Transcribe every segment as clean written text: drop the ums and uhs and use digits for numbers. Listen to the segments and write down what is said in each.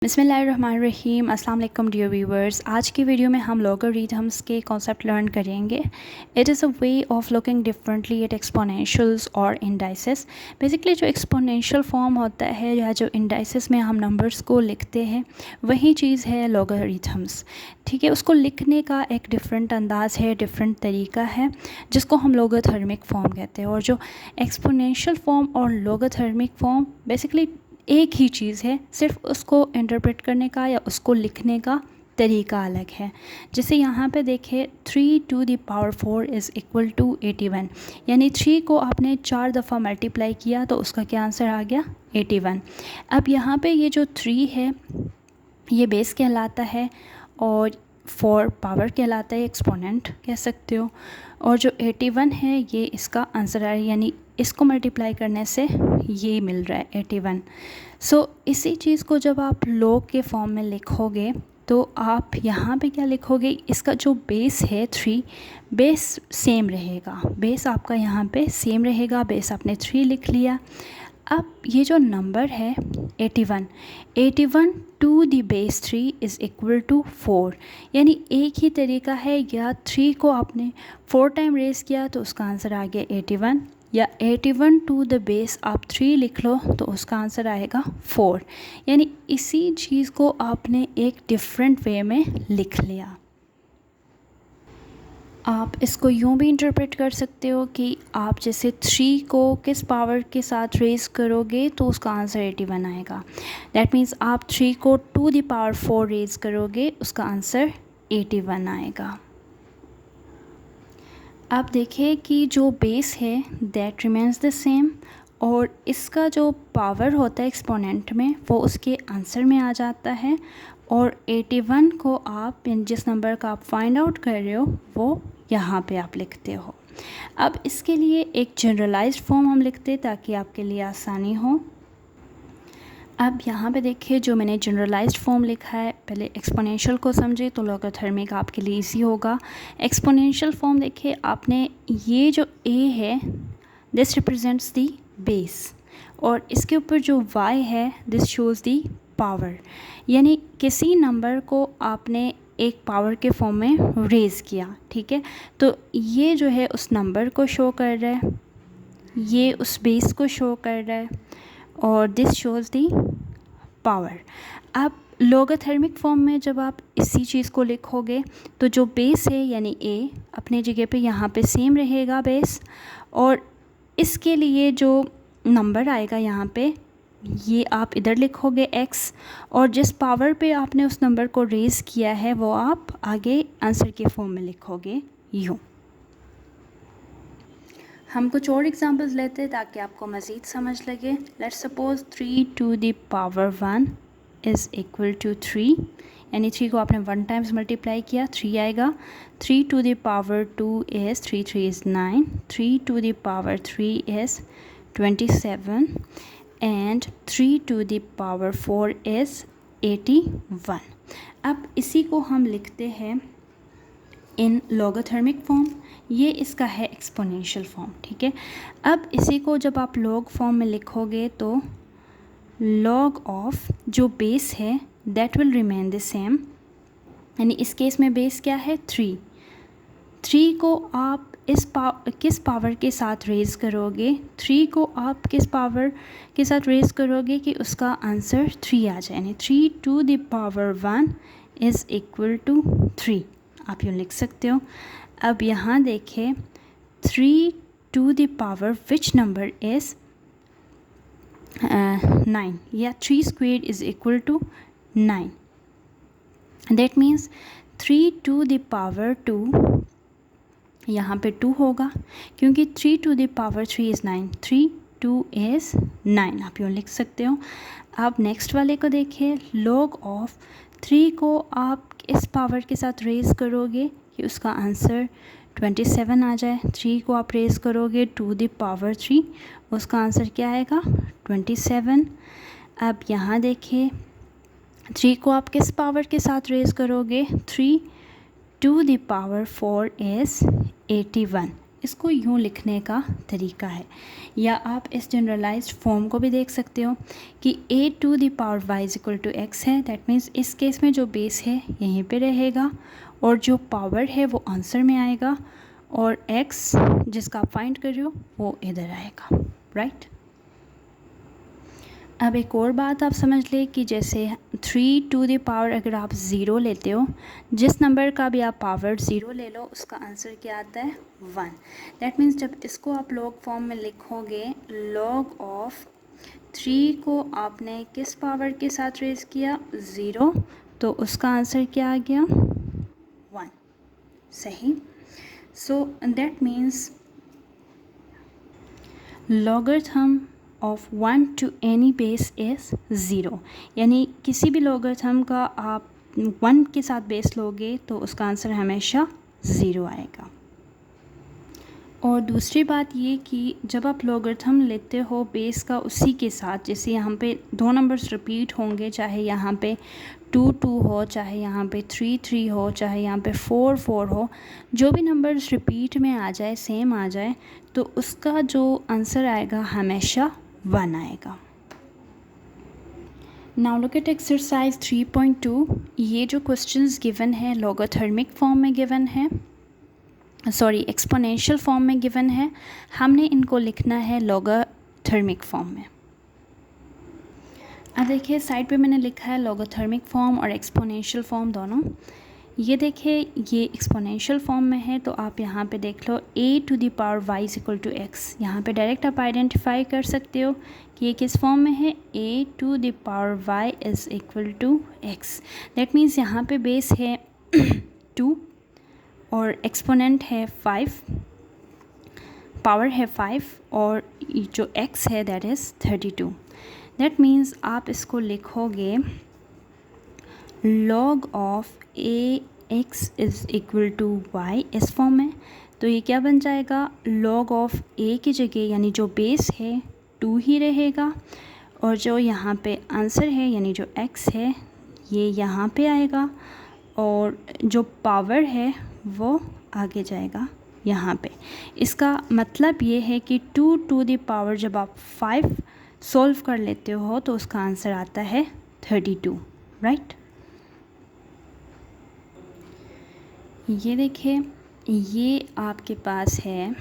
बिस्मिल्लाहिर्रहमानिर्रहीम। अस्सलाम वालेकुम डियर व्यूवर्स। आज की वीडियो में हम लॉगरिथम्स के कॉन्सेप्ट लर्न करेंगे। It is a way of looking differently at exponentials और इंडाइसेस। बेसिकली जो एक्सपोनेंशियल फॉर्म होता है या जो इंडाइसेस में हम नंबर्स को लिखते हैं वही चीज़ है लॉगरिथम्स। ठीक है, उसको लिखने का एक डिफरेंट अंदाज़ है, डिफरेंट तरीका है, जिसको हम लॉगरिथमिक फॉर्म कहते हैं। और जो एक्सपोनेंशियल फॉर्म और लॉगरिथमिक फॉर्म बेसिकली एक ही चीज़ है, सिर्फ उसको इंटरप्रेट करने का या उसको लिखने का तरीका अलग है। जैसे यहाँ पे देखें 3 to the power 4 is equal to 81, यानी 3 को आपने 4 दफ़ा मल्टीप्लाई किया तो उसका क्या आंसर आ गया 81। अब यहाँ पे ये जो 3 है ये बेस कहलाता है और 4 पावर कहलाता है, एक्सपोनेंट कह सकते हो। और जो 81 है ये इसका आंसर है, यानी इसको मल्टीप्लाई करने से ये मिल रहा है 81। सो इसी चीज़ को जब आप लॉग के फॉर्म में लिखोगे तो आप यहाँ पे क्या लिखोगे, इसका जो बेस है 3, बेस सेम रहेगा, बेस आपका यहाँ पे सेम रहेगा। बेस आपने 3 लिख लिया। अब ये जो नंबर है 81 to the base 3 is equal to 4, यानी एक ही तरीका है, या 3 को आपने 4 टाइम रेज़ किया तो उसका आंसर आ गया 81, या 81 टू द बेस आप 3 लिख लो तो उसका आंसर आएगा 4। यानी इसी चीज़ को आपने एक डिफरेंट वे में लिख लिया। आप इसको यूँ भी इंटरप्रेट कर सकते हो कि आप जैसे 3 को किस पावर के साथ रेज़ करोगे तो उसका आंसर 81 आएगा। दैट मीन्स आप 3 को टू द पावर 4 रेज़ करोगे, उसका आंसर 81 आएगा। अब देखिए कि जो बेस है दैट रिमेंस द सेम, और इसका जो पावर होता है एक्सपोनेंट में वो उसके आंसर में आ जाता है, और 81 को आप जिस नंबर का आप फाइंड आउट कर रहे हो वो यहाँ पे आप लिखते हो। अब इसके लिए एक जनरलाइज्ड फॉर्म हम लिखते हैं ताकि आपके लिए आसानी हो। अब यहाँ पे देखिए जो मैंने जनरलाइज्ड फॉर्म लिखा है, पहले एक्सपोनेंशियल को समझे तो लॉगरिथमिक आपके लिए इजी होगा। एक्सपोनेंशियल फॉर्म देखिए आपने, ये जो a है दिस रिप्रेजेंट्स दी बेस, और इसके ऊपर जो y है दिस शोज़ दी पावर, यानी किसी नंबर को आपने एक पावर के फॉर्म में रेज़ किया। ठीक है, तो ये जो है उस नंबर को शो कर रहा है, ये उस बेस को शो कर रहा है, और दिस शोज़ दी पावर। अब लॉगरिथमिक फॉर्म में जब आप इसी चीज़ को लिखोगे तो जो बेस है यानी a अपने जगह पे यहाँ पे सेम रहेगा बेस, और इसके लिए जो नंबर आएगा यहाँ पे ये आप इधर लिखोगे x, और जिस पावर पे आपने उस नंबर को रेज़ किया है वो आप आगे आंसर के फॉर्म में लिखोगे यूँ। हम कुछ और एग्जांपल्स लेते हैं ताकि आपको मज़ीद समझ लगे। Let's suppose 3 to the power 1 is equal to 3, यानी 3 को आपने 1 टाइम्स मल्टीप्लाई किया 3 आएगा। 3 to the power 2 is 3 3 is 9, 3 to the power 3 is 27, and 3 to the power 4 is 81। अब इसी को हम लिखते हैं इन लॉगरिथमिक फॉर्म, ये इसका है एक्सपोनेंशियल फॉर्म। ठीक है, अब इसी को जब आप लॉग फॉर्म में लिखोगे तो लॉग ऑफ जो बेस है that will remain the same, यानी इस केस में बेस क्या है 3 को आप किस पावर के साथ रेज़ करोगे, 3 को आप किस पावर के साथ रेज़ करोगे कि उसका आंसर 3 आ जाए, यानी 3 to the power 1 is equal to 3, आप यूँ लिख सकते हो। अब यहाँ देखें 3 to the power which number is 9, या 3 square is equal to 9। That means 3 to the power 2, यहाँ पे 2 होगा क्योंकि 3 to the power 3 is 9, 3 2 is 9, आप यूँ लिख सकते हो। अब नेक्स्ट वाले को देखिए, लॉग ऑफ 3 को आप इस पावर के साथ रेज़ करोगे कि उसका आंसर 27 आ जाए। 3 को आप रेज़ करोगे टू द पावर 3, उसका आंसर क्या आएगा 27। अब यहाँ देखिए 3 को आप किस पावर के साथ रेज़ करोगे, 3 टू द पावर 4 इज़ 81, इसको यूँ लिखने का तरीका है, या आप इस जनरलाइज्ड फॉर्म को भी देख सकते हो कि a to the power y is equal to x है। दैट मीन्स इस केस में जो बेस है यहीं पे रहेगा और जो पावर है वो आंसर में आएगा और x जिसका आप फाइंड कर रहे हो वो इधर आएगा, राइट। अब एक और बात आप समझ लें कि जैसे 3 टू द पावर अगर आप ज़ीरो लेते हो, जिस नंबर का भी आप पावर ज़ीरो ले लो उसका आंसर क्या आता है 1। दैट मीन्स जब इसको आप लॉग फॉर्म में लिखोगे, लॉग ऑफ 3 को आपने किस पावर के साथ रेज़ किया 0, तो उसका आंसर क्या आ गया 1, सही। So that means logarithm of 1 to any base is 0, यानी किसी भी लॉगरिथम का आप 1 के साथ बेस लोगे तो उसका आंसर हमेशा 0 आएगा। और दूसरी बात ये कि जब आप लॉगरिथम लेते हो बेस का उसी के साथ, जैसे यहाँ पे दो नंबर्स रिपीट होंगे, चाहे यहाँ पे 2 2 हो, चाहे यहाँ पे 3 3 हो, चाहे यहाँ पे 4 4 हो, जो भी नंबर्स रिपीट में आ जाए, सेम आ जाए, तो उसका जो आंसर आएगा हमेशा 1 आएगा। Now look at exercise 3.2। ये जो क्वेश्चंस गिवन है लॉगरिथमिक फॉर्म में गिवन है, सॉरी एक्सपोनेंशियल फॉर्म में गिवन है, हमने इनको लिखना है लॉगरिथमिक फॉर्म में। अब देखिए साइड पे मैंने लिखा है लॉगरिथमिक फॉर्म और एक्सपोनेंशियल फॉर्म दोनों। ये देखिए ये एक्सपोनेंशियल फॉर्म में है, तो आप यहाँ पे देख लो a to the power y is equal to x। यहाँ पे डायरेक्ट आप आइडेंटिफाई कर सकते हो कि ये किस फॉर्म में है, a to the power y is equal to x। That means यहाँ पे बेस है 2 और एक्सपोनेंट है 5, पावर है 5 और जो x है दैट इज़ 32। दैट मीन्स आप इसको लिखोगे log of a x is equal to y इस फॉर्म में, तो ये क्या बन जाएगा log ऑफ a की जगह यानी जो बेस है 2 ही रहेगा और जो यहाँ पे आंसर है यानी जो x है ये यहाँ पे आएगा और जो पावर है वो आगे जाएगा यहाँ पे। इसका मतलब ये है कि 2 टू द पावर जब आप 5 सॉल्व कर लेते हो तो उसका आंसर आता है 32, राइट। ये देखिए ये आपके पास है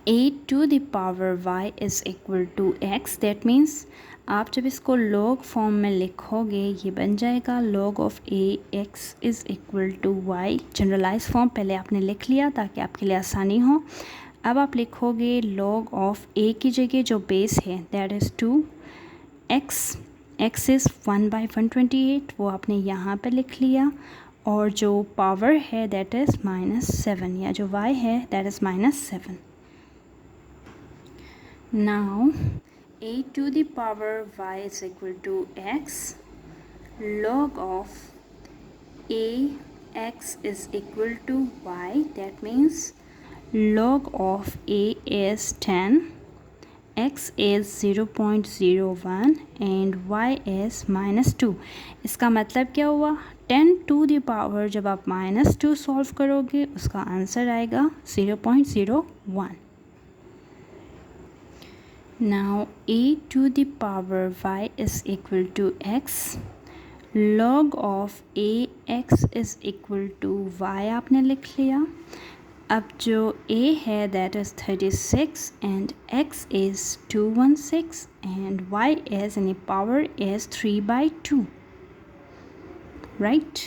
a to the power y is equal to x। That means आप जब इसको लॉग फॉर्म में लिखोगे ये बन जाएगा log of a x is equal to y। Generalise form पहले आपने लिख लिया ताकि आपके लिए आसानी हो। अब आप लिखोगे log ऑफ a की जगह जो बेस है दैट इज़ 2, x इज़ 1/128 वो आपने यहाँ पे लिख लिया और जो पावर है दैट इज़ -7 या जो y है that is -7। Now a to the power y is equal to x, log of a x is equal to y। That means log of a is 10, x is 0.01 and y is -2। इसका मतलब क्या हुआ 10 to the power जब आप -2 solve करोगे उसका answer आएगा 0.01। Now a to the power y is equal to x, log of a x is equal to y आपने लिख लिया। अब जो a है that is 36 and x is 216 and y is यानी power is 3/2, right?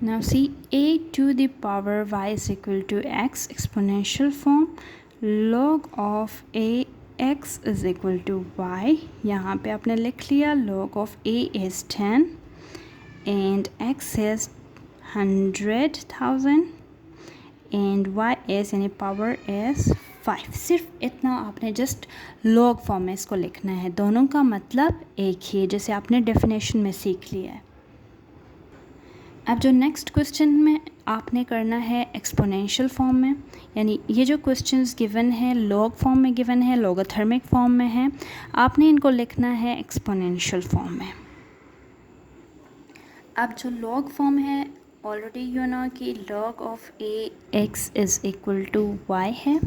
Now see a to the power y is equal to x exponential form, log of a x is equal to y। यहाँ पे आपने लिख लिया log of a is 10 and x is 100,000 and y is यानी power is 5। सिर्फ इतना आपने just log form में इसको लिखना है, दोनों का मतलब एक ही है जैसे आपने डेफिनेशन में सीख लिया है। अब जो नेक्स्ट क्वेश्चन में आपने करना है एक्सपोनेंशियल फॉर्म में, यानी ये जो क्वेश्चंस गिवन है लॉग फॉर्म में गिवन है, लॉगरिथमिक फॉर्म में है, आपने इनको लिखना है एक्सपोनेंशियल फॉर्म में। अब जो लॉग फॉर्म है ऑलरेडी यू नो कि log of A X is equal to Y है,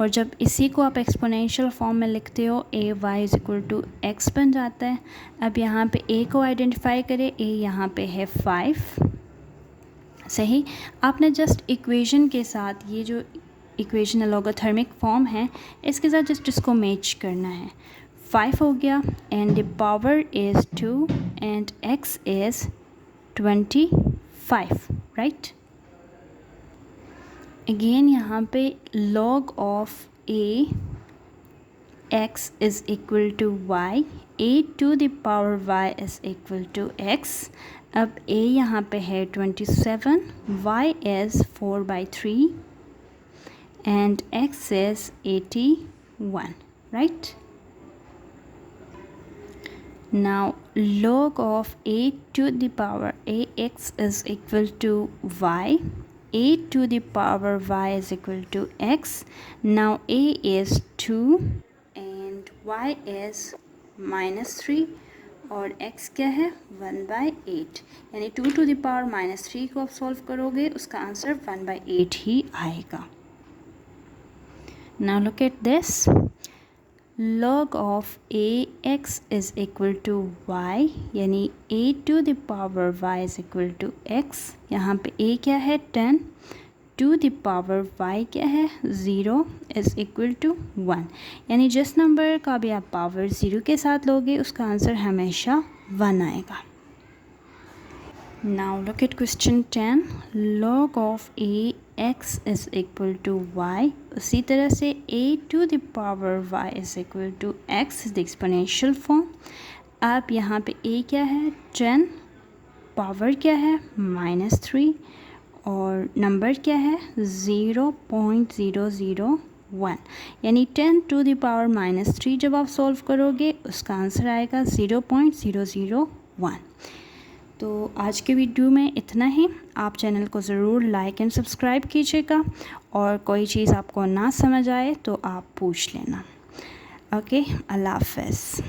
और जब इसी को आप एक्सपोनेंशियल फॉर्म में लिखते हो A Y is equal to X बन जाता है। अब यहाँ पे ए को आइडेंटिफाई करें, ए यहाँ पे है 5, सही। आपने जस्ट इक्वेशन के साथ ये जो इक्वेशन लॉगरिथमिक फॉर्म है इसके साथ जस्ट इसको मैच करना है। 5 हो गया and the power is 2 and x is 25, right. Again यहाँ पे log of a x is equal to y, a to the power y is equal to x। अब a यहाँ पे है 27, y is 4/3 and x is 81, right? Now log of a to the power ax is equal to y, a to the power y is equal to x. Now a is 2 and y is -3 और x क्या है 1/8, यानी 2 to the power -3 को आप solve करोगे उसका answer 1/8 ही आएगा। Now look at this, log of ax is equal to y, यानी a to the power y is equal to x। यहाँ पे a क्या है 10, to the power y क्या है 0 is equal to 1, यानी जिस नंबर का भी आप पावर 0 के साथ लोगे उसका आंसर हमेशा 1 आएगा। Now look at question 10, log of ax is equal to y। उसी तरह से a to the power y is equal to x is the exponential form। अब यहाँ पे a क्या है 10, पावर क्या है -3 और नंबर क्या है 0.001, यानी 10 to the power -3 जब आप सॉल्व करोगे उसका आंसर आएगा 0.001। तो आज के वीडियो में इतना ही। आप चैनल को ज़रूर लाइक एंड सब्सक्राइब कीजिएगा, और कोई चीज़ आपको ना समझ आए तो आप पूछ लेना। ओके, अल्लाह हाफ़िज़।